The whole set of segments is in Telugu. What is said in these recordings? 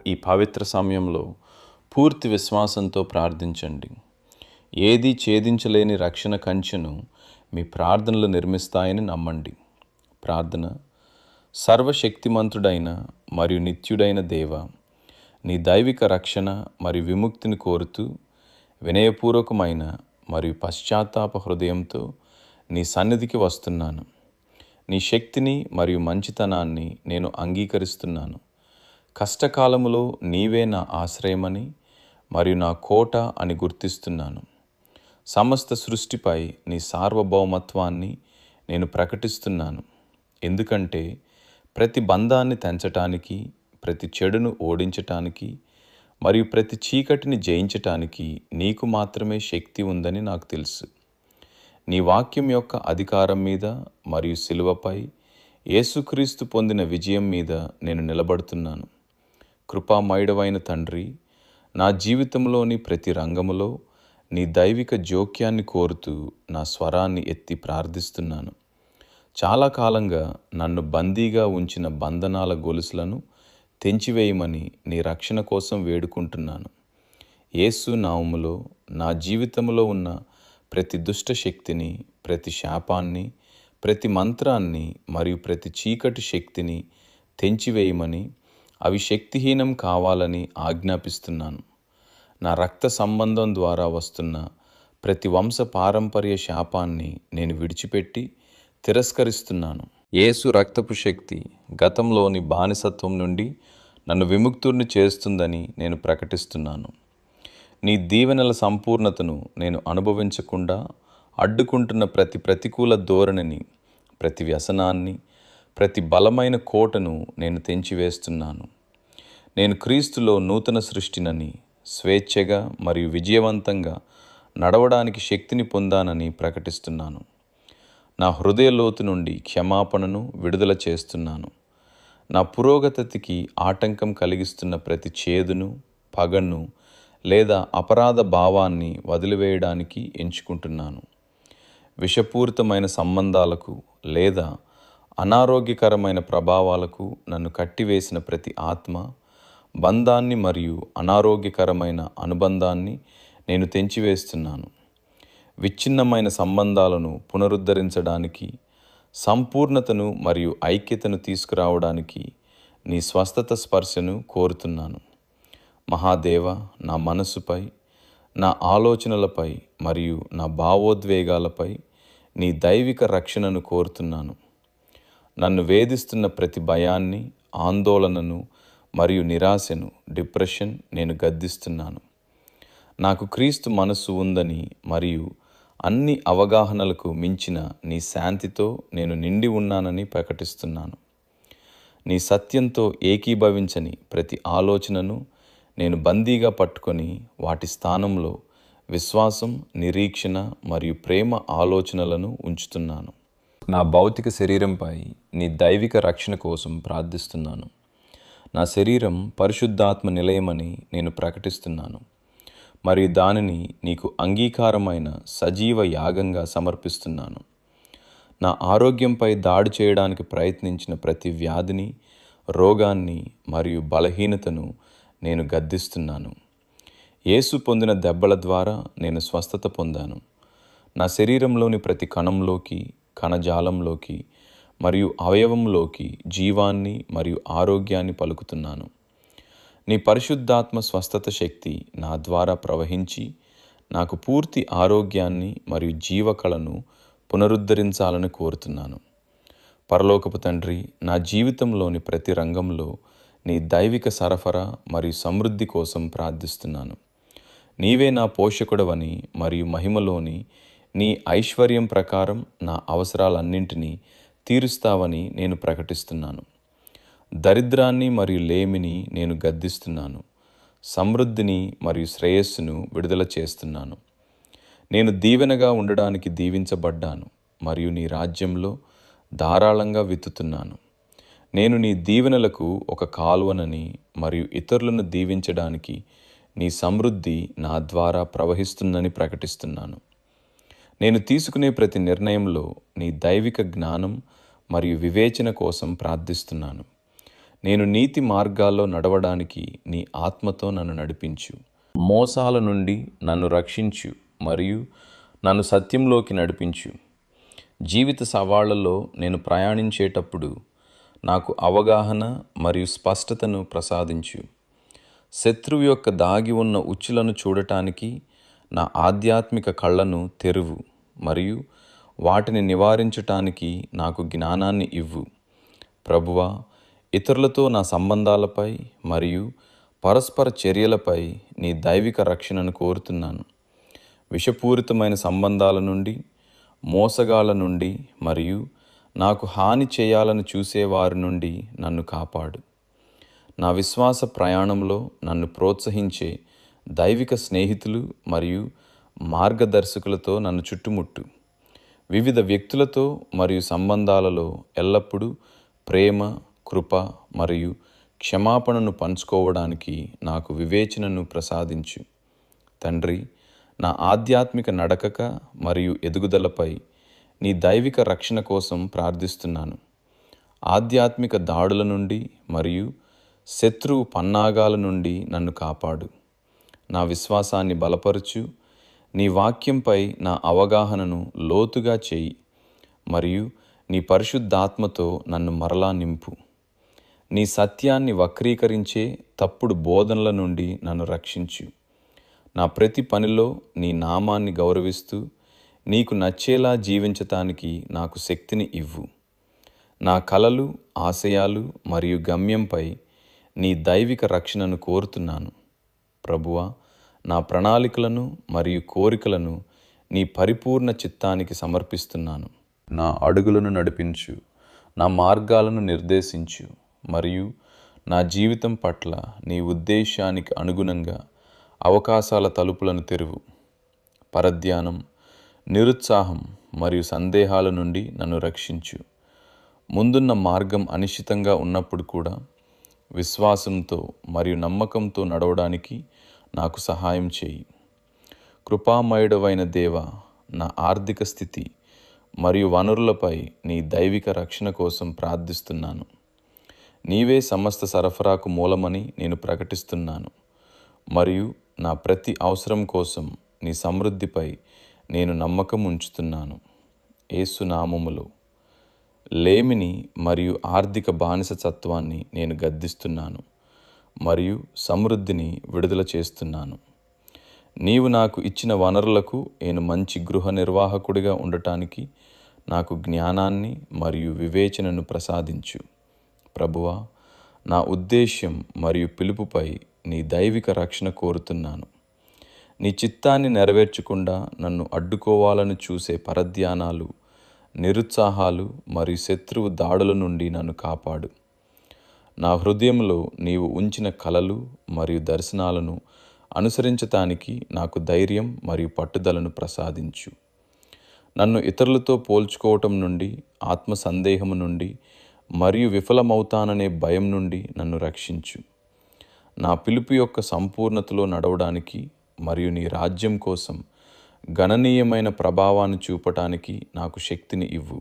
ఈ పవిత్ర సమయంలో పూర్తి విశ్వాసంతో ప్రార్థించండి. ఏదీ ఛేదించలేని రక్షణ కంచెను మీ ప్రార్థనలు నిర్మిస్తాయని నమ్మండి. ప్రార్థన. సర్వశక్తిమంతుడైన మరియు నిత్యుడైన దేవ, నీ దైవిక రక్షణ మరియు విముక్తిని కోరుతూ వినయపూర్వకమైన మరియు పశ్చాత్తాప హృదయంతో నీ సన్నిధికి వస్తున్నాను. నీ శక్తిని మరియు మంచితనాన్ని నేను అంగీకరిస్తున్నాను. కష్టకాలములో నీవే నా ఆశ్రయమని మరియు నా కోట అని గుర్తిస్తున్నాను. సమస్త సృష్టిపై నీ సార్వభౌమత్వాన్ని నేను ప్రకటిస్తున్నాను. ఎందుకంటే ప్రతి బంధాన్ని తెంచటానికి, ప్రతి చెడును ఓడించటానికి మరియు ప్రతి చీకటిని జయించటానికి నీకు మాత్రమే శక్తి ఉందని నాకు తెలుసు. నీ వాక్యం యొక్క అధికారం మీద మరియు శిలువపై యేసుక్రీస్తు పొందిన విజయం మీద నేను నిలబడుతున్నాను. కృపామయుడవైన తండ్రి, నా జీవితంలోని ప్రతి రంగములో నీ దైవిక జోక్యాన్ని కోరుతూ నా స్వరాన్ని ఎత్తి ప్రార్థిస్తున్నాను. చాలా కాలంగా నన్ను బందీగా ఉంచిన బంధనాల గొలుసులను తెంచివేయమని నీ రక్షణ కోసం వేడుకుంటున్నాను. యేసు నామములో నా జీవితంలో ఉన్న ప్రతి దుష్ట శక్తిని, ప్రతి శాపాన్ని, ప్రతి మంత్రాన్ని మరియు ప్రతి చీకటి శక్తిని తెంచివేయమని, అవి శక్తిహీనం కావాలని ఆజ్ఞాపిస్తున్నాను. నా రక్త సంబంధం ద్వారా వస్తున్న ప్రతి వంశ పారంపర్య శాపాన్ని నేను విడిచిపెట్టి తిరస్కరిస్తున్నాను. యేసు రక్తపు శక్తి గతంలోని బానిసత్వం నుండి నన్ను విముక్తుడిని చేస్తుందని నేను ప్రకటిస్తున్నాను. నీ దీవెనల సంపూర్ణతను నేను అనుభవించకుండా అడ్డుకుంటున్న ప్రతి ప్రతికూల ధోరణిని, ప్రతి వ్యసనాన్ని, ప్రతి బలమైన కోటను నేను తెంచివేస్తున్నాను. నేను క్రీస్తులో నూతన సృష్టినని, స్వేచ్ఛగా మరియు విజయవంతంగా నడవడానికి శక్తిని పొందానని ప్రకటిస్తున్నాను. నా హృదయ లోతు నుండి క్షమాపణను విడుదల చేస్తున్నాను. నా పురోగతికి ఆటంకం కలిగిస్తున్న ప్రతి చేదును, పగను లేదా అపరాధ భావాన్ని వదిలివేయడానికి ఎంచుకుంటున్నాను. విషపూరితమైన సంబంధాలకు లేదా అనారోగ్యకరమైన ప్రభావాలకు నన్ను కట్టివేసిన ప్రతి ఆత్మ బంధాన్ని మరియు అనారోగ్యకరమైన అనుబంధాన్ని నేను తెంచివేస్తున్నాను. విచ్ఛిన్నమైన సంబంధాలను పునరుద్ధరించడానికి, సంపూర్ణతను మరియు ఐక్యతను తీసుకురావడానికి నీ స్వస్థత స్పర్శను కోరుతున్నాను. మహాదేవ, నా మనసుపై, నా ఆలోచనలపై మరియు నా భావోద్వేగాలపై నీ దైవిక రక్షణను కోరుతున్నాను. నన్ను వేధిస్తున్న ప్రతి భయాన్ని, ఆందోళనను మరియు నిరాశను, డిప్రెషన్ నేను గద్దిస్తున్నాను. నాకు క్రీస్తు మనస్సు ఉందని మరియు అన్ని అవగాహనలకు మించిన నీ శాంతితో నేను నిండి ఉన్నానని ప్రకటిస్తున్నాను. నీ సత్యంతో ఏకీభవించని ప్రతి ఆలోచనను నేను బందీగా పట్టుకొని వాటి స్థానంలో విశ్వాసం, నిరీక్షణ మరియు ప్రేమ ఆలోచనలను ఉంచుతున్నాను. నా భౌతిక శరీరంపై నీ దైవిక రక్షణ కోసం ప్రార్థిస్తున్నాను. నా శరీరం పరిశుద్ధాత్మ నిలయమని నేను ప్రకటిస్తున్నాను మరియు దానిని నీకు అంగీకారమైన సజీవ యాగంగా సమర్పిస్తున్నాను. నా ఆరోగ్యంపై దాడి చేయడానికి ప్రయత్నించిన ప్రతి వ్యాధిని, రోగాన్ని మరియు బలహీనతను నేను గద్దిస్తున్నాను. యేసు పొందిన దెబ్బల ద్వారా నేను స్వస్థత పొందాను. నా శరీరంలోని ప్రతి కణంలోకి, కణజాలంలోకి మరియు అవయవంలోకి జీవాన్ని మరియు ఆరోగ్యాన్ని పలుకుతున్నాను. నీ పరిశుద్ధాత్మ స్వస్థత శక్తి నా ద్వారా ప్రవహించి నాకు పూర్తి ఆరోగ్యాన్ని మరియు జీవకళను పునరుద్ధరించాలని కోరుతున్నాను. పరలోకపు తండ్రి, నా జీవితంలోని ప్రతి రంగంలో నీ దైవిక సరఫరా మరియు సమృద్ధి కోసం ప్రార్థిస్తున్నాను. నీవే నా పోషకుడవని మరియు మహిమలోని నీ ఐశ్వర్యం ప్రకారం నా అవసరాలన్నింటినీ తీరుస్తావని నేను ప్రకటిస్తున్నాను. దరిద్రాన్ని మరియు లేమిని నేను గద్దిస్తున్నాను. సమృద్ధిని మరియు శ్రేయస్సును విడుదల చేస్తున్నాను. నేను దీవెనగా ఉండడానికి దీవించబడ్డాను మరియు నీ రాజ్యంలో ధారాళంగా విత్తుతున్నాను. నేను నీ దీవెనలకు ఒక కాలువనని మరియు ఇతరులను దీవించడానికి నీ సమృద్ధి నా ద్వారా ప్రవహిస్తుందని ప్రకటిస్తున్నాను. నేను తీసుకునే ప్రతి నిర్ణయంలో నీ దైవిక జ్ఞానం మరియు వివేచన కోసం ప్రార్థిస్తున్నాను. నేను నీతి మార్గాల్లో నడవడానికి నీ ఆత్మతో నన్ను నడిపించు. మోసాల నుండి నన్ను రక్షించు మరియు నన్ను సత్యంలోకి నడిపించు. జీవిత సవాళ్లలో నేను ప్రయాణించేటప్పుడు నాకు అవగాహన మరియు స్పష్టతను ప్రసాదించు. శత్రువు యొక్క దాగి ఉన్న ఉచ్చులను చూడటానికి నా ఆధ్యాత్మిక కళ్ళను తెరువు మరియు వాటిని నివారించటానికి నాకు జ్ఞానాన్ని ఇవ్వు. ప్రభువా, ఇతరులతో నా సంబంధాలపై మరియు పరస్పర చర్యలపై నీ దైవిక రక్షణను కోరుతున్నాను. విషపూరితమైన సంబంధాల నుండి, మోసగాళ్ల నుండి మరియు నాకు హాని చేయాలని చూసేవారి నుండి నన్ను కాపాడు. నా విశ్వాస ప్రయాణంలో నన్ను ప్రోత్సహించే దైవిక స్నేహితులు మరియు మార్గదర్శకులతో నన్ను చుట్టుముట్టు. వివిధ వ్యక్తులతో మరియు సంబంధాలలో ఎల్లప్పుడూ ప్రేమ, కృప మరియు క్షమాపణను పంచుకోవడానికి నాకు వివేచనను ప్రసాదించు. తండ్రి, నా ఆధ్యాత్మిక నడకక మరియు ఎదుగుదలపై నీ దైవిక రక్షణ కోసం ప్రార్థిస్తున్నాను. ఆధ్యాత్మిక దాడుల నుండి మరియు శత్రువు పన్నాగాల నుండి నన్ను కాపాడు. నా విశ్వాసాన్ని బలపరచు. నీ వాక్యంపై నా అవగాహనను లోతుగా చేయి మరియు నీ పరిశుద్ధాత్మతో నన్ను మరలా నింపు. నీ సత్యాన్ని వక్రీకరించే తప్పుడు బోధనల నుండి నన్ను రక్షించు. నా ప్రతి పనిలో నీ నామాన్ని గౌరవిస్తూ నీకు నచ్చేలా జీవించటానికి నాకు శక్తిని ఇవ్వు. నా కలలు, ఆశయాలు మరియు గమ్యంపై నీ దైవిక రక్షణను కోరుతున్నాను. ప్రభువా, నా ప్రణాళికలను మరియు కోరికలను నీ పరిపూర్ణ చిత్తానికి సమర్పిస్తున్నాను. నా అడుగులను నడిపించు, నా మార్గాలను నిర్దేశించు మరియు నా జీవితం పట్ల నీ ఉద్దేశానికి అనుగుణంగా అవకాశాల తలుపులను తెరువు. పరధ్యానం, నిరుత్సాహం మరియు సందేహాల నుండి నన్ను రక్షించు. ముందున్న మార్గం అనిశ్చితంగా ఉన్నప్పుడు కూడా విశ్వాసంతో మరియు నమ్మకంతో నడవడానికి నాకు సహాయం చేయి. కృపామయుడవైన దేవా, నా ఆర్థిక స్థితి మరియు వనరులపై నీ దైవిక రక్షణ కోసం ప్రార్థిస్తున్నాను. నీవే సమస్త సరఫరాకు మూలమని నేను ప్రకటిస్తున్నాను మరియు నా ప్రతి అవసరం కోసం నీ సమృద్ధిపై నేను నమ్మకం ఉంచుతున్నాను. యేసు నామములో లేమిని మరియు ఆర్థిక బానిసత్వాన్ని నేను గద్దిస్తున్నాను మరియు సమృద్ధిని విడుదల చేస్తున్నాను. నీవు నాకు ఇచ్చిన వనరులకు నేను మంచి గృహ నిర్వాహకుడిగా ఉండటానికి నాకు జ్ఞానాన్ని మరియు వివేచనను ప్రసాదించు. ప్రభువా, నా ఉద్దేశ్యం మరియు పిలుపుపై నీ దైవిక రక్షణ కోరుతున్నాను. నీ చిత్తాన్ని నెరవేర్చకుండా నన్ను అడ్డుకోవాలని చూసే పరధ్యానాలు, నిరుత్సాహాలు మరియు శత్రువు దాడుల నుండి నన్ను కాపాడు. నా హృదయంలో నీవు ఉంచిన కలలు మరియు దర్శనాలను అనుసరించటానికి నాకు ధైర్యం మరియు పట్టుదలను ప్రసాదించు. నన్ను ఇతరులతో పోల్చుకోవటం నుండి, ఆత్మ సందేహము నుండి మరియు విఫలమవుతాననే భయం నుండి నన్ను రక్షించు. నా పిలుపు యొక్క సంపూర్ణతలో నడవడానికి మరియు నీ రాజ్యం కోసం గణనీయమైన ప్రభావాన్ని చూపటానికి నాకు శక్తిని ఇవ్వు.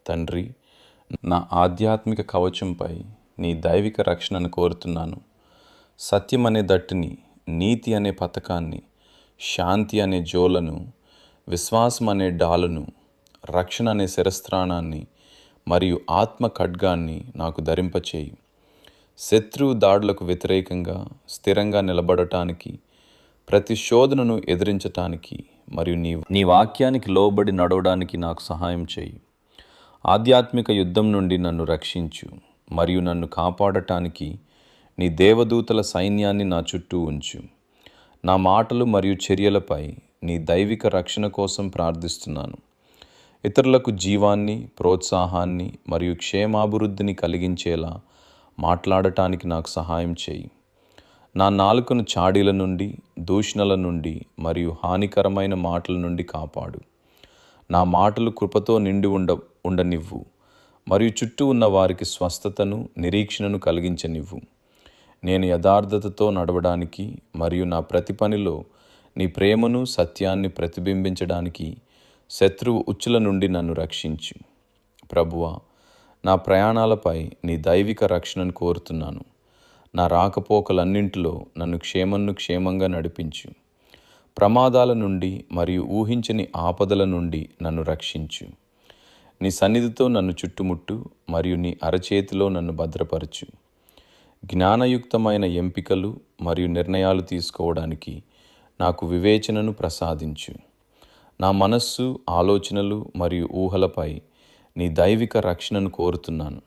తండ్రి, నా ఆధ్యాత్మిక కవచంపై నీ దైవిక రక్షణను కోరుతున్నాను. సత్యం అనే దట్టిని, నీతి అనే పథకాన్ని, శాంతి అనే జోలను, విశ్వాసం అనే డాలును, రక్షణ అనే శిరస్త్రాణాన్ని మరియు ఆత్మ ఖడ్గాన్ని నాకు ధరింపచేయి. శత్రువు దాడులకు వ్యతిరేకంగా స్థిరంగా నిలబడటానికి, ప్రతి శోధనను ఎదిరించటానికి మరియు నీ వాక్యానికి లోబడి నడవడానికి నాకు సహాయం చేయి. ఆధ్యాత్మిక యుద్ధం నుండి నన్ను రక్షించు మరియు నన్ను కాపాడటానికి నీ దేవదూతల సైన్యాన్ని నా చుట్టూ ఉంచు. నా మాటలు మరియు చర్యలపై నీ దైవిక రక్షణ కోసం ప్రార్థిస్తున్నాను. ఇతరులకు జీవాన్ని, ప్రోత్సాహాన్ని మరియు క్షేమాభివృద్ధిని కలిగించేలా మాట్లాడటానికి నాకు సహాయం చేయి. నా నాలుకను చాడీల నుండి, దూషణల నుండి మరియు హానికరమైన మాటల నుండి కాపాడు. నా మాటలు కృపతో నిండి ఉండనివ్వు మరియు చుట్టూ ఉన్న వారికి స్వస్థతను, నిరీక్షణను కలిగించనివ్వు. నేను యథార్థతతో నడవడానికి మరియు నా ప్రతి పనిలో నీ ప్రేమను, సత్యాన్ని ప్రతిబింబించడానికి శత్రువు ఉచ్చుల నుండి నన్ను రక్షించు. ప్రభువా, నా ప్రయాణాలపై నీ దైవిక రక్షణను కోరుతున్నాను. నా రాకపోకలన్నింటిలో నన్ను క్షేమంగా నడిపించు. ప్రమాదాల నుండి మరియు ఊహించని ఆపదల నుండి నన్ను రక్షించు. నీ సన్నిధితో నన్ను చుట్టుముట్టు మరియు నీ అరచేతిలో నన్ను భద్రపరచు. జ్ఞానయుక్తమైన ఎంపికలు మరియు నిర్ణయాలు తీసుకోవడానికి నాకు వివేచనను ప్రసాదించు. నా మనస్సు, ఆలోచనలు మరియు ఊహలపై నీ దైవిక రక్షణను కోరుతున్నాను.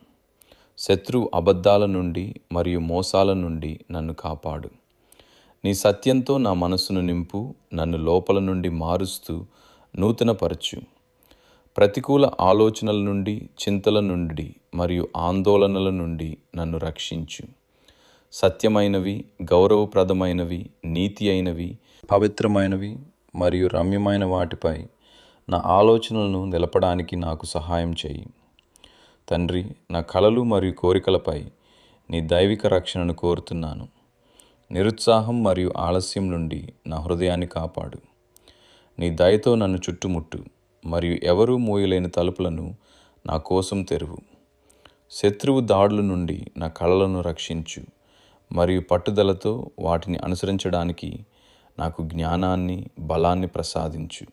శత్రువు అబద్ధాల నుండి మరియు మోసాల నుండి నన్ను కాపాడు. నీ సత్యంతో నా మనస్సును నింపు, నన్ను లోపల నుండి మారుస్తూ నూతనపరచు. ప్రతికూల ఆలోచనల నుండి, చింతల నుండి మరియు ఆందోళనల నుండి నన్ను రక్షించు. సత్యమైనవి, గౌరవప్రదమైనవి, నీతి అయినవి, పవిత్రమైనవి మరియు రమ్యమైన వాటిపై నా ఆలోచనలను నిలపడానికి నాకు సహాయం చేయి. తండ్రి, నా కలలు మరియు కోరికలపై నీ దైవిక రక్షణను కోరుతున్నాను. నిరుత్సాహం మరియు ఆలస్యం నుండి నా హృదయాన్ని కాపాడు. నీ దయతో నన్ను చుట్టుముట్టు మరియు ఎవరూ మూయలేని తలుపులను నా కోసం తెరువు. శత్రువు దాడుల నుండి నా కలలను రక్షించు మరియు పట్టుదలతో వాటిని అనుసరించడానికి నాకు జ్ఞానాన్ని, బలాన్ని ప్రసాదించు.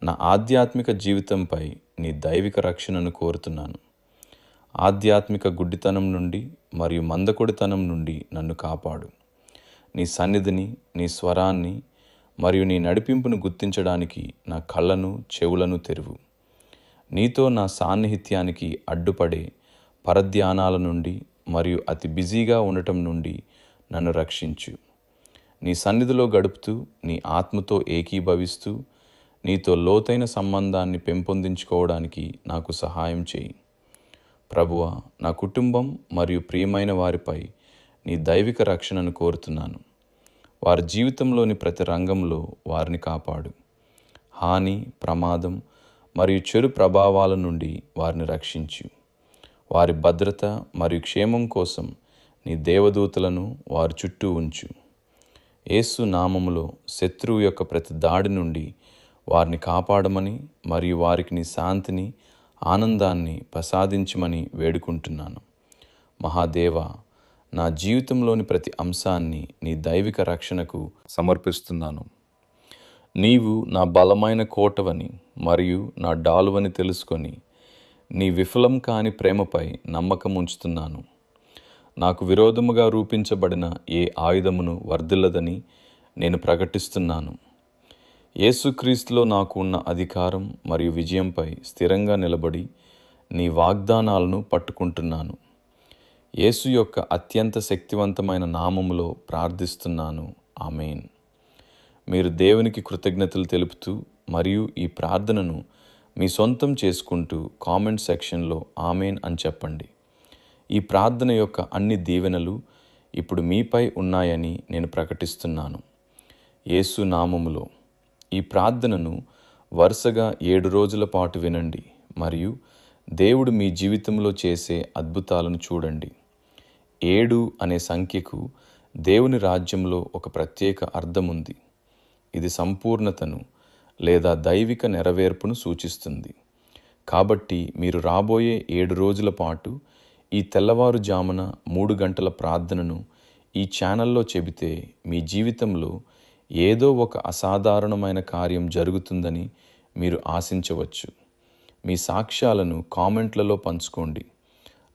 నా ఆధ్యాత్మిక జీవితంపై నీ దైవిక రక్షణను కోరుతున్నాను. ఆధ్యాత్మిక గుడ్డితనం నుండి మరియు మందకొడితనం నుండి నన్ను కాపాడు. నీ సన్నిధిని, నీ స్వరాన్ని మరియు నీ నడిపింపును గుర్తించడానికి నా కళ్ళను, చెవులను తెరువు. నీతో నా సాన్నిహిత్యానికి అడ్డుపడే పరధ్యానాల నుండి మరియు అతి బిజీగా ఉండటం నుండి నన్ను రక్షించు. నీ సన్నిధిలో గడుపుతూ, నీ ఆత్మతో ఏకీభవిస్తూ, నీతో లోతైన సంబంధాన్ని పెంపొందించుకోవడానికి నాకు సహాయం చేయి. ప్రభువా, నా కుటుంబం మరియు ప్రియమైన వారిపై నీ దైవిక రక్షణను కోరుతున్నాను. వారి జీవితంలోని ప్రతి రంగంలో వారిని కాపాడు. హాని, ప్రమాదం మరియు చెడు ప్రభావాల నుండి వారిని రక్షించు. వారి భద్రత మరియు క్షేమం కోసం నీ దేవదూతలను వారి చుట్టూ ఉంచు. యేసు నామములో శత్రువు యొక్క ప్రతి దాడి నుండి వారిని కాపాడమని మరియు వారికి నీ శాంతిని, ఆనందాన్ని ప్రసాదించమని వేడుకుంటున్నాను. మహాదేవా, నా జీవితంలోని ప్రతి అంశాన్ని నీ దైవిక రక్షణకు సమర్పిస్తున్నాను. నీవు నా బలమైన కోటవని మరియు నా డాలువని తెలుసుకొని నీ విఫలం కాని ప్రేమపై నమ్మకం ఉంచుతున్నాను. నాకు విరోధముగా రూపించబడిన ఏ ఆయుధమును వర్ధిల్లదని నేను ప్రకటిస్తున్నాను. యేసుక్రీస్తులో నాకు ఉన్న అధికారం మరియు విజయంపై స్థిరంగా నిలబడి నీ వాగ్దానాలను పట్టుకుంటున్నాను. యేసు యొక్క అత్యంత శక్తివంతమైన నామములో ప్రార్థిస్తున్నాను. ఆమేన్. మీరు దేవునికి కృతజ్ఞతలు తెలుపుతూ మరియు ఈ ప్రార్థనను మీ సొంతం చేసుకుంటూ కామెంట్ సెక్షన్లో ఆమేన్ అని చెప్పండి. ఈ ప్రార్థన యొక్క అన్ని దీవెనలు ఇప్పుడు మీపై ఉన్నాయని నేను ప్రకటిస్తున్నాను. యేసు నామములో ఈ ప్రార్థనను వరుసగా 7 రోజుల పాటు వినండి మరియు దేవుడు మీ జీవితంలో చేసే అద్భుతాలను చూడండి. 7 అనే సంఖ్యకు దేవుని రాజ్యంలో ఒక ప్రత్యేక అర్థం ఉంది. ఇది సంపూర్ణతను లేదా దైవిక నెరవేర్పును సూచిస్తుంది. కాబట్టి మీరు రాబోయే 7 రోజుల పాటు ఈ తెల్లవారుజామున 3 గంటల ప్రార్థనను ఈ ఛానల్లో చెబితే మీ జీవితంలో ఏదో ఒక అసాధారణమైన కార్యం జరుగుతుందని మీరు ఆశించవచ్చు. మీ సాక్ష్యాలను కామెంట్లలో పంచుకోండి.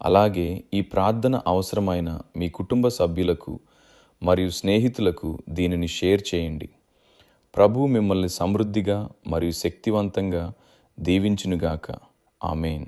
అలాగే ఈ ప్రార్థన అవసరమైన మీ కుటుంబ సభ్యులకు మరియు స్నేహితులకు దీనిని షేర్ చేయండి. ప్రభువు మిమ్మల్ని సమృద్ధిగా మరియు శక్తివంతంగా దీవించునుగాక. ఆమేన్.